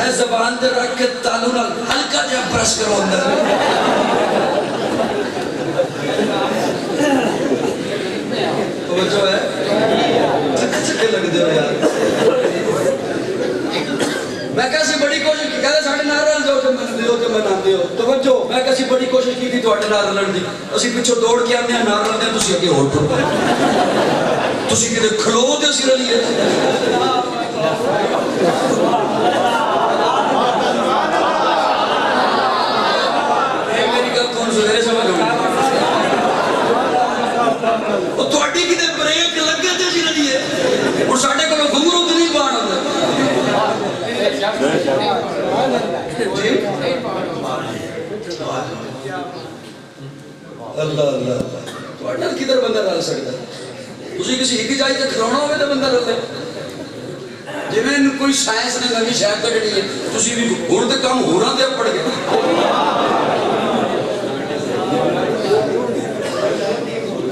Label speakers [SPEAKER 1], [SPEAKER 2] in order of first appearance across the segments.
[SPEAKER 1] ہے زبان تے رکھ کے تالو نال ہلکا جہا پرس کرو اندر توجہ ہے چکے چکے لگ دے ہو یار میں کیسی بڑی کوشش کی کہتے ساڑھے نارل جو منان دیو توجہ میں کیسی بڑی کوشش کی تھی تو اٹھے نارل دی اسی پچھو دوڑ کے آنے ہیں نارل دیں تسی اگے ہو پڑ تسی کہتے کھلو دے سی رلیے میری گل کون سو میرے سمجھ ہوگی اور تو اٹھی کہتے بریک لگے دے سی رلیے اور ساڑھے کو گھنگروں دنی بان ہوتا اللہ اللہ تو اٹھل کدھر بندہ رل سکتا تسی کسی ایک جائی تے کھلونا ہوئے تو بندہ رل جی میں کوئی سائنس نے نوی شاید کٹنی ہے تسی بھی ہون تے کام ہونا تے پڑ گئے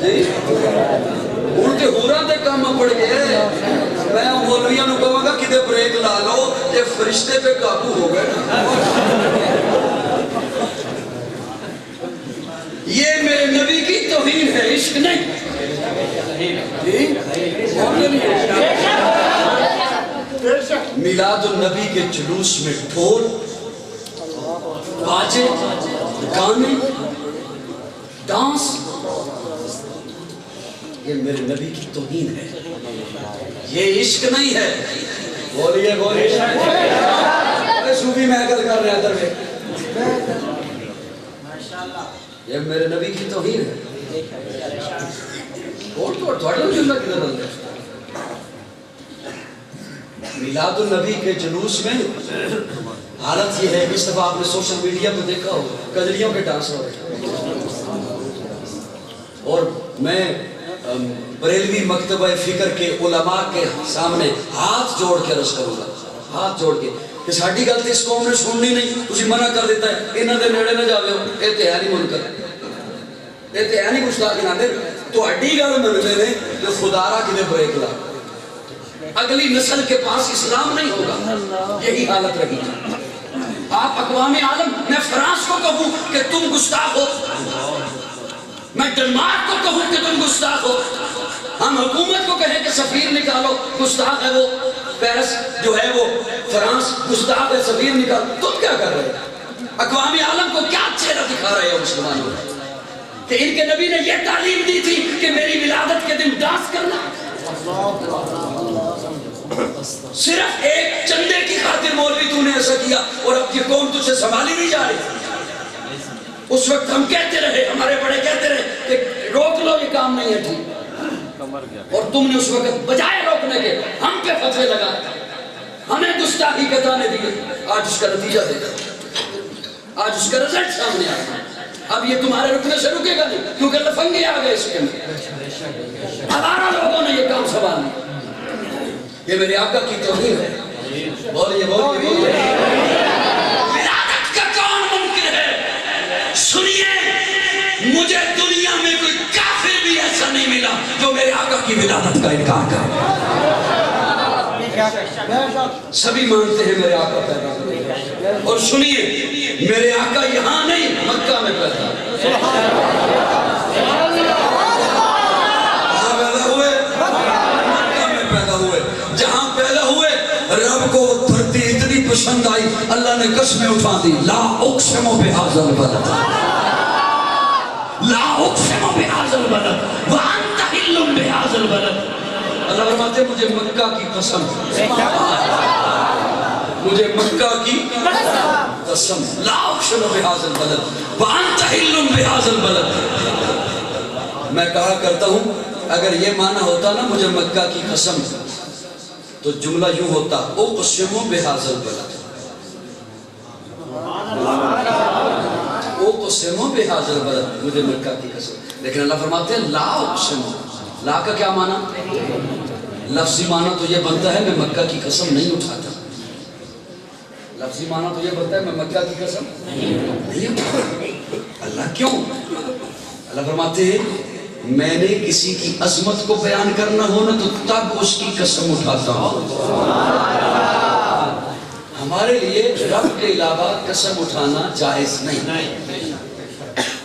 [SPEAKER 1] جی ہون تے ہونا تے کام پڑ گئے میں مولویاں نو کہوں گا کدے بریک لا لو یہ فرشتے پہ قابو ہو گئے یہ میرے نبی کی توہین ہے عشق نہیں میلاد النبی کے جلوس میں ڈھول باجے گانے ڈانس یہ میرے نبی کی توہین ہے یہ عشق نہیں ہے بولیے بولیے ارے صوفی میں عقل کر رہے ہیں در میں یہ میرے نبی کی توہین ہے اور تو تھوڑا جملہ کدھر بنتا ہے میلاد النبی کے جلوس میں حالت یہ ہے اس دفعہ آپ نے سوشل میڈیا پہ دیکھا ہو کجلیوں کے ڈانس ہو رہے اور میں بریلوی مکتبہ فکر کے علماء کے سامنے ہاتھ جوڑ کے عرض کروں گا ہاتھ جوڑ کے کہ ساڑھی غلطی اس قوم نے سننی نہیں تجھے منع کر دیتا ہے انہاں دے نیڑے نہ جاوے ہو اے تے ہے نہیں منکر اے تے ہے نہیں گستاخی نہ دے تو اڈی گل منتے نے جو خدا را کدے بریک لا اگلی نسل کے پاس اسلام نہیں ہوگا یہی حالت رہی آپ اقوام عالم میں فرانس کو کہوں کہ تم گستاخ ہو میں ڈنمارک کو کہوں کہ تم گستاخ ہو ہم حکومت کو کہیں کہ سفیر نکالو گستاخ ہے وہ پیرس جو ہے وہ فرانس گستاخ ہے سفیر نکالو تم کیا کر رہے ہیں اقوام عالم کو کیا چہرہ دکھا رہے ہو مسلمانوں کہ ان کے نبی نے یہ تعلیم دی تھی کہ میری ولادت کے دن ڈانس کرنا صرف ایک چندے کی خاطر مولوی تو نے ایسا کیا اور اب یہ قوم تجھے سنبھالی نہیں جا رہی اس وقت ہم کہتے رہے ہمارے بڑے کہتے رہے کہ روک لو یہ کام نہیں ہے ٹھیک اور تم نے اس وقت بجائے روکنے کے ہم پہ فتوے لگائے ہمیں گستاخی کے تانے دیے آج اس کا نتیجہ دیکھا آج اس کا رزلٹ سامنے آیا اب یہ تمہارے رکنے سے رکے گا نہیں کیونکہ لفنگے آ گئے اس کے اندر ہزارہ لوگوں نے یہ کام سنبھالا یہ میرے آقا کی توہین ہے بولیے بولیے بولیے ولادت کا کون ممکن ہے سنیے مجھے دنیا میں کوئی کافر بھی ایسا نہیں ملا جو میرے آقا کی ولادت کا انکار کرے سبھی مانتے ہیں میرے آقا پیدا ہوئے اور سنیے میرے آقا یہاں نہیں مکہ میں پیدا جہاں پیدا ہوئے رب کو وہ دھرتی اتنی پسند آئی اللہ نے قسمیں اٹھا دی لا اقسم بہذا البلد لا اقسم بہذا البلد وانت حل بہذا البلد اللہ فرماتے مجھے مکہ کی قسم مجھے مکہ کی قسم لا اقسم بہذا البلد وانت حل بہذا البلد میں کہا کرتا ہوں اگر یہ معنی ہوتا نا مجھے مکہ کی قسم تو جملہ یوں ہوتا اقسم بہذا البلد اقسم بہذا البلد مجھے مکہ کی قسم لیکن اللہ فرماتے ہیں لا اقسم لا کا کیا معنی لفظی معنی تو یہ بنتا ہے میں مکہ کی قسم نہیں اٹھاتا لفظی معنی تو یہ بنتا ہے میں مکہ کی قسم نہیں اٹھاتا اللہ کیوں اللہ فرماتے ہیں میں نے کسی کی عظمت کو بیان کرنا ہو نا تو تب اس کی قسم اٹھاتا ہوں ہمارے لیے رب کے علاوہ قسم اٹھانا جائز نہیں.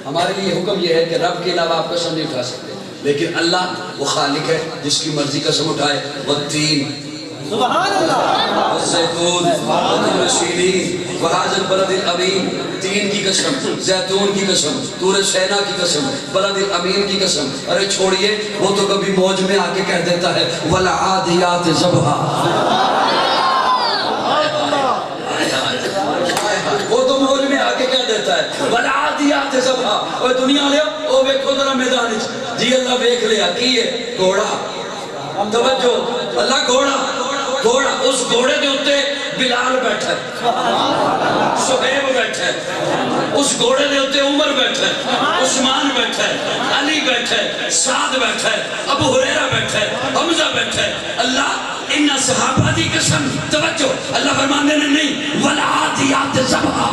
[SPEAKER 1] ہمارے لیے حکم یہ ہے کہ رب کے علاوہ آپ قسم نہیں اٹھا سکتے. لیکن اللہ وہ خالق ہے جس کی مرضی قسم اٹھائے. والتین
[SPEAKER 2] سبحان اللہ
[SPEAKER 1] والزیتون وطور سینین وہذا البلد الامین. تین کی قسم، زیتون کی قسم، طور سینا کی قسم، بلد الامین کی قسم. ارے چھوڑیے، وہ تو کبھی موج میں آ کے کہہ دیتا ہے والعادیات ضبحا. وہ تو موج میں آ کے کہہ دیتا ہے والعادیات ضبحا. اوے دنیا لیا او ویکھو ذرا میدان وچ. جی اللہ ویکھ لیا کی ہے گھوڑا. توجہ، اللہ گھوڑا اس گھوڑے دے اوتے بلال بیٹھا ہے، شعیب بیٹھا ہے. اس گھوڑے دے اوتے عمر بیٹھا ہے، عثمان بیٹھا ہے، علی بیٹھا ہے، سعد بیٹھا ہے، ابو ہریرہ بیٹھا ہے، حمزہ بیٹھا ہے. اللہ ان صحابہ دی قسم. توجہ، اللہ فرماندے نے نہیں والعادیات ضبحا.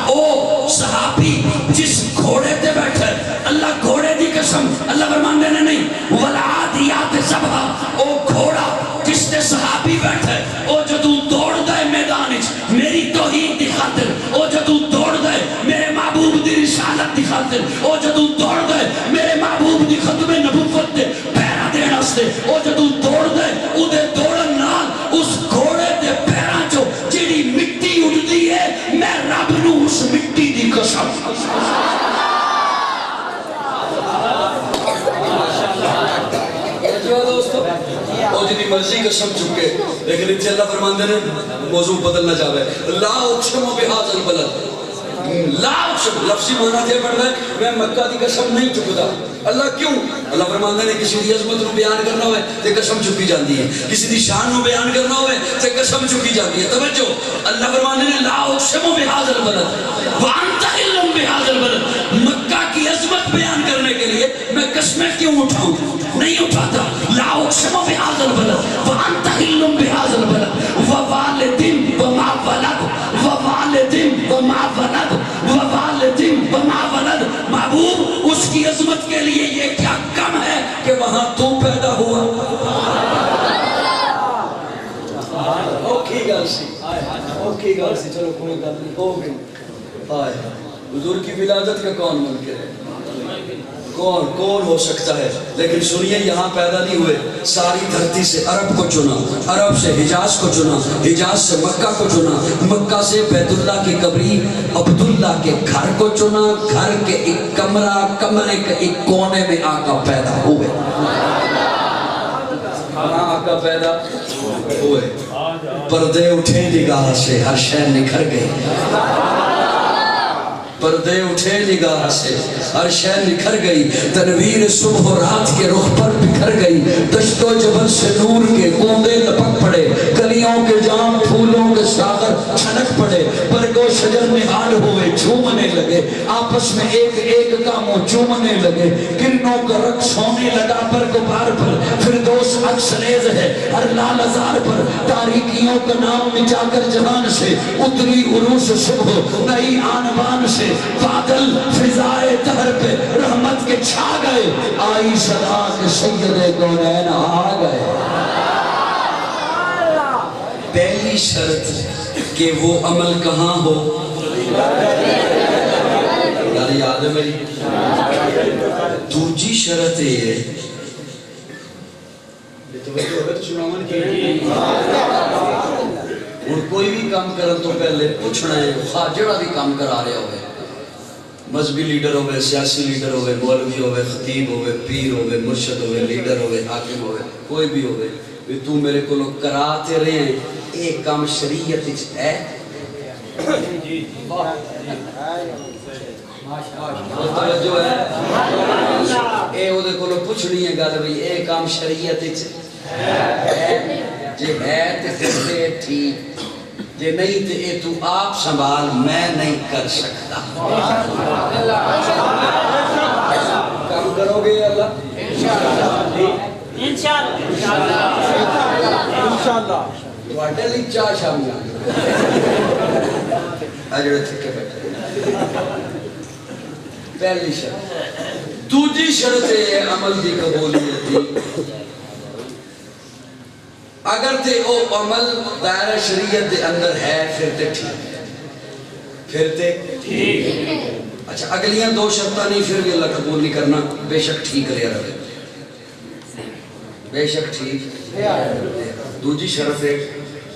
[SPEAKER 1] او صحابی جس گھوڑے تے بیٹھا ہے، اللہ گھوڑے دی قسم. اللہ فرماندے نے نہیں والعادیات ضبحا. او گھوڑا جس تے صحابی بیٹھا ہے، او جدوں دوڑ دے میدان وچ میری توحید دی خاطر، او جدوں دوڑ دے میرے محبوب دی رسالت دی خاطر، او جدوں دوڑ دے میرے محبوب دی ختم نبوت دے پیرا دین واسطے، او جدوں دوڑ دے او دے دوڑن نال اس گھوڑے دے پیراں چوں جڑی مٹی اڑدی ہے، میں رب نو اس مٹی دی قسم. وہ جنی مرضی قسم چکے. لیکن اتنے اللہ فرماندے نے موضوع بدل نہ جاوے. لا اقسم بہذا البلد. لا اقسم لفظی معنی دے پڑ رہا ہے میں مکہ دی قسم نہیں چکدا. اللہ کیوں؟ اللہ فرماندے نے کسی دی عظمت نو بیان کرنا ہوئے تے قسم چکی جاندی ہے، کسی دی شان نو بیان کرنا ہوئے تے قسم چکی جاندی ہے. توجہ، اللہ فرماندے نے لا اقسم بہذا البلد وانت حل بہذا البلد. مکہ کی عظمت بیان کرنے کے لیے میں قسمیں کیوں اٹھاؤں؟ نہیں اٹھاتا. لا اقسم بہذا البلد وانت حل بہذا البلد ووالد وما ولد ووالد وما ولد ووالد وما ولد. محبوب اس کی عظمت کے لیے یہ کیا کم ہے کہ وہاں تو پیدا ہوا. اوکے گل سی چلو کوئی گل نہیں ہو گئی. حضور کی ولادت کا کون منکر ہے؟ کون ہو سکتا ہے؟ لیکن سنیے، یہاں پیدا نہیں ہوئے. ساری دھرتی سے عرب کو چنا، عرب سے حجاز کو چنا، حجاز سے مکہ کو چنا، مکہ سے بیت اللہ کی قبری عبداللہ کے گھر کو چنا. گھر کے ایک کمرے کے ایک کونے میں آقا پیدا ہوئے. آقا پیدا ہوئے. پردے اٹھے نگاہ سے ہر شے نکھر گئی. پردے اٹھے نگاہ سے ہر شے نکھر گئی. تنویر صبح و رات کے رخ پر بکھر گئی. دشت و جبل سے نور کے بوندے لپک پڑے. کلیوں کے جام پھولوں کے ساغر چھنک پڑے. برگو شجر نہال ہوئے جھومنے لگے. آپس میں ایک ایک کا منہ چومنے لگے. کرنوں کا رقص ہونے لگا پر گبار پر. فردوس عکس ریز ہے ہر لال ازار پر. تاریکیوں کا نام مٹا کر جہان سے اتری عروس صبح نئی آنبان سے. بادل فضائے دہر پہ رحمت کے چھا گئے. آئی صدا کے سید کونین آ گئے. پہلی شرط کہ وہ عمل کہاں ہو. یاد ہے میری. دوسری شرط یہ ہے اور کوئی بھی کام کرن تو پہلے پوچھنا ہے. جڑا بھی کام کرا رہے ہوئے، مذہبی لیڈر ہوئے، سیاسی لیڈر ہوئے، مولوی ہوئے، خطیب ہوئے، پیر ہوئے، مرشد ہوئے، لیڈر ہوئے، حاکم ہوئے، کوئی بھی ہوئے، تو میرے کو لوگ کراتے رہے ہیں ایک کام شریعت ہے. توجہ ہے اے او دے کولو پوچھنی ہے گل بھئی اے کام شریعت ہے جے ہے تے پھر ٹھیک، جے نہیں تے اے تو آپ سنبھال، میں نہیں کر سکتا. کام کرو گے اللہ انشاءاللہ. تواڈے لئی چاہ شام نال اجڑے تھکے بیٹھے. پہلی شرط. دوسری شرط ہے عمل دی قبولیت دی. اگر تے او عمل دائرہ شریعت دے اندر ہے پھر تے ٹھیک ہے، پھر تے ٹھیک۔ اچھا اگلیاں دو شرطاں نہیں پھر بھی اللہ قبول نہیں کرنا، بے شک ٹھیک رہے رہے، بے شک ٹھیک۔ دوجی شرط ہے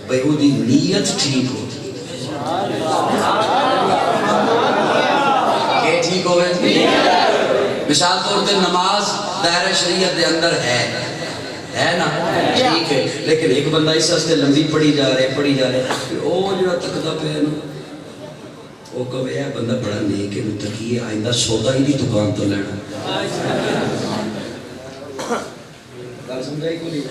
[SPEAKER 1] بہودی نیت ٹھیک ہو، کہ ٹھیک ہوئے۔ مثال طور تے نماز دائرہ شریعت دے اندر ہے نا، ٹھیک ہے، لیکن ایک بندہ اس واسطے لمبی پڑھی جا رہے او جڑا تکدا پیا نا وہ کہے یہ بندہ بڑا نیک ہے متقی ہے، آئندہ سودا ہی نہیں دکان تو لینا۔ گل سمجھائی کو نہیں؟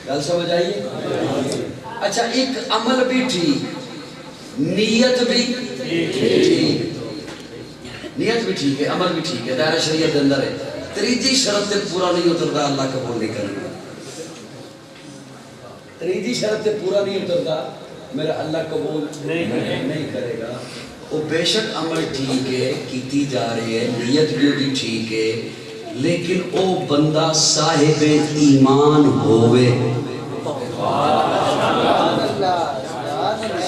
[SPEAKER 1] گل سمجھ آئیے؟ اچھا ایک عمل بھی ٹھیک، نیت بھی ٹھیک، نیت بھی ٹھیک ہے، عمل بھی ٹھیک ہے، دائرہ شریعت اندر ہے، تریجی شرط تے پورا نہیں اترتا اللہ قبول نہیں کرنا۔ تریجی شرط تے پورا نہیں اترتا میرا اللہ قبول نہیں کرے گا۔ وہ بے شک عمل ٹھیک ہے، کیتی جا رہی ہے، نیت بھی ٹھیک ہے، لیکن او بندہ صاحب ایمان ہوئے،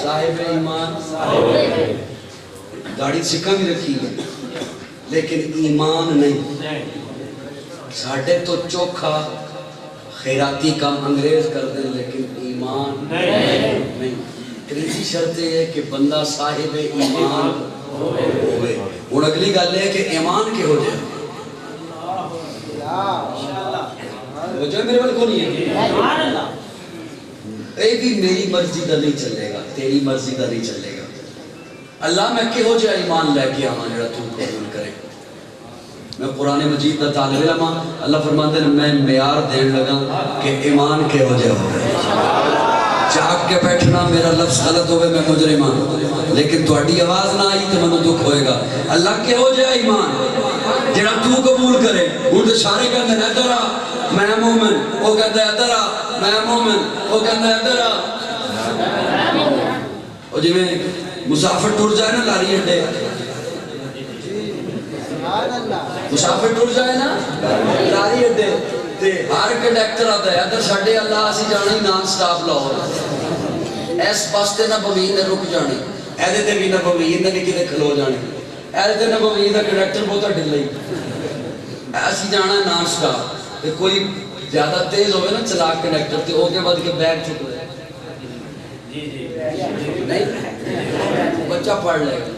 [SPEAKER 1] صاحب ایمان، گاڑی سکھا بھی رکھی ہے لیکن ایمان نہیں۔ ساڑھے تو چوکھا خیراتی کام انگریز کر دیں لیکن ایمان نہیں۔ تیسری شرط یہ ہے کہ بندہ صاحب ایمان ہوئے۔ اور اگلی گل ہے کہ ایمان کے ہو جائے، وہ جو میرے بل کو نہیں ہے، اے بھی میری مرضی دا نہیں چلے گا، تیری مرضی دا نہیں چلے گا۔ اللہ میں کہ ہو جائے ایمان لے کے آمان جڑا تو قبول کرے۔ میں قرآن مجید دا طالب علم، اللہ فرماتے ہیں میں معیار دین لگا کہ ایمان کے ہو جائے۔ جاگ کے بیٹھنا میرا لفظ غلط ہوئے میں مجرم ہوں، لیکن تہاڈی آواز نہ آئی تو منو دکھ ہوئے گا۔ اللہ کے ہو جائے ایمان جڑا تو قبول کرے۔ وہ تو سارے کہتے ہیں ادھر آ میں مومن، وہ کہتا ہے ادھر آ میں مومن، وہ کہتا ہے ادھر آ۔ اور جی میں مسافر ٹور جائے نا لاری اڈے، مسافر ٹور جائے نا لاری اڈے تے ہر کنڈکٹر آتا ہے ادھر ساڈے اللہ اسی جانا ہی نان سٹاپ لاہور، اس بس تے نہ بمین نے رک جانی، ایدے تے بھی نہ بمین نے کدے کھلو جانی، ایدے تے نہ بمین دا کنڈکٹر بہت ڈھلا ہی اسی جانا نان سٹاپ۔ تے کوئی زیادہ تیز ہوئے نا چلاک کنڈکٹر تے او کے بعد کے بیگ چک لے نہیں بچہ پڑھ لے گا۔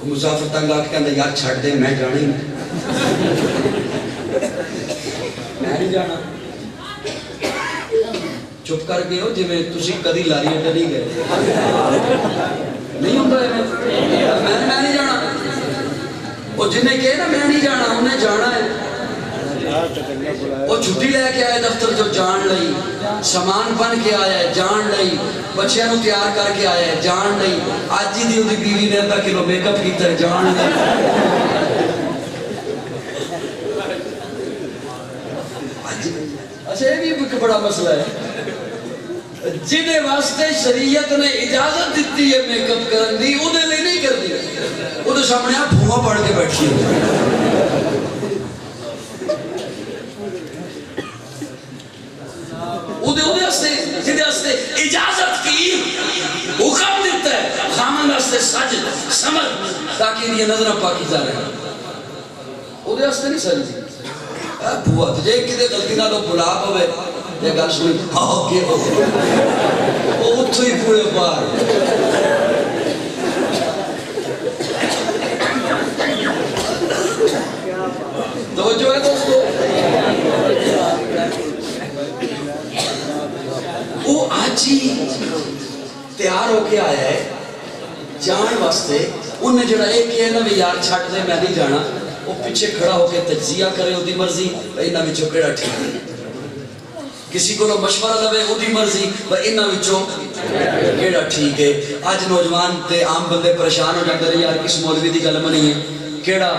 [SPEAKER 1] مسافر تنگ آ کے کہتا یار چھڑ دے میں جانا ہی میں نہیں جانا، چپ کر گئے ہو جی میں تسی کدی لاری اڈے نہیں گئے نہیں ہوتا ہے میں نہیں جانا۔ وہ جنہیں کہے نا میں نہیں جانا انہیں جانا ہے۔ وہ چھٹی لے کے آئے دفتر جو جان لئی، سامان بن کے آیا ہے جان لئی، بچیاں نو تیار کر کے آیا ہے جان لئی، آج ہی دی بیوی نے ادھا کلو میک اپ کیتا ہے جان لئی۔ اچھا یہ بھی ایک بڑا مسئلہ ہے، جنہیں واسطے شریعت نے اجازت دیتی ہے میک اپ کرن دی انہیں لئے نہیں کر دی، وہ تو سامنے آپ بھوما پڑھ کے بیٹھی ہے۔ جنہیں اجازت کی حکم دیتا ہے خامن راستے سجد سمجھ تاکہ یہ نظرہ پاکی جا رہے ہیں، وہ دے راستے نہیں سجد بھوا تجھے کدے غلطی نہ لو بلاب ہوئے یہ گل سنی ہاں کے ہو وہ اتھو ہی پورے پار توجہ ہے دوستو۔ وہ آج ہی تیار ہو کے آیا ہے جان واسطے، انہیں جڑا ایک کہے نا بھی یار چھٹ دے میں نہیں جانا، وہ پیچھے کھڑا ہو کے تجزیہ کرے وہ دی مرضی انہاں وچوں کیڑا ٹھیک ہے، کسی کو مشورہ لوے وہ دی مرضی انہاں وچوں کیڑا ٹھیک ہے۔ آج نوجوان تے عام بندے پریشان ہو جاندے نے یار کس مولوی دی گل منی ہے کیڑا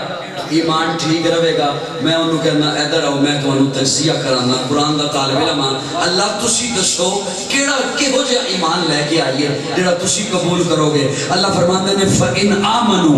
[SPEAKER 1] ایمان ٹھیک رہے گا، میں انہوں کہنا ادھر آؤ میں تو انہوں تجزیہ کرانا قرآن دا طالب علم اللہ تسی دسو کیڑا کہو جا ایمان لے کے آئیے جڑا تسی قبول کرو گے۔ اللہ فرماتے ہیں فَإِنْ آمَنُوا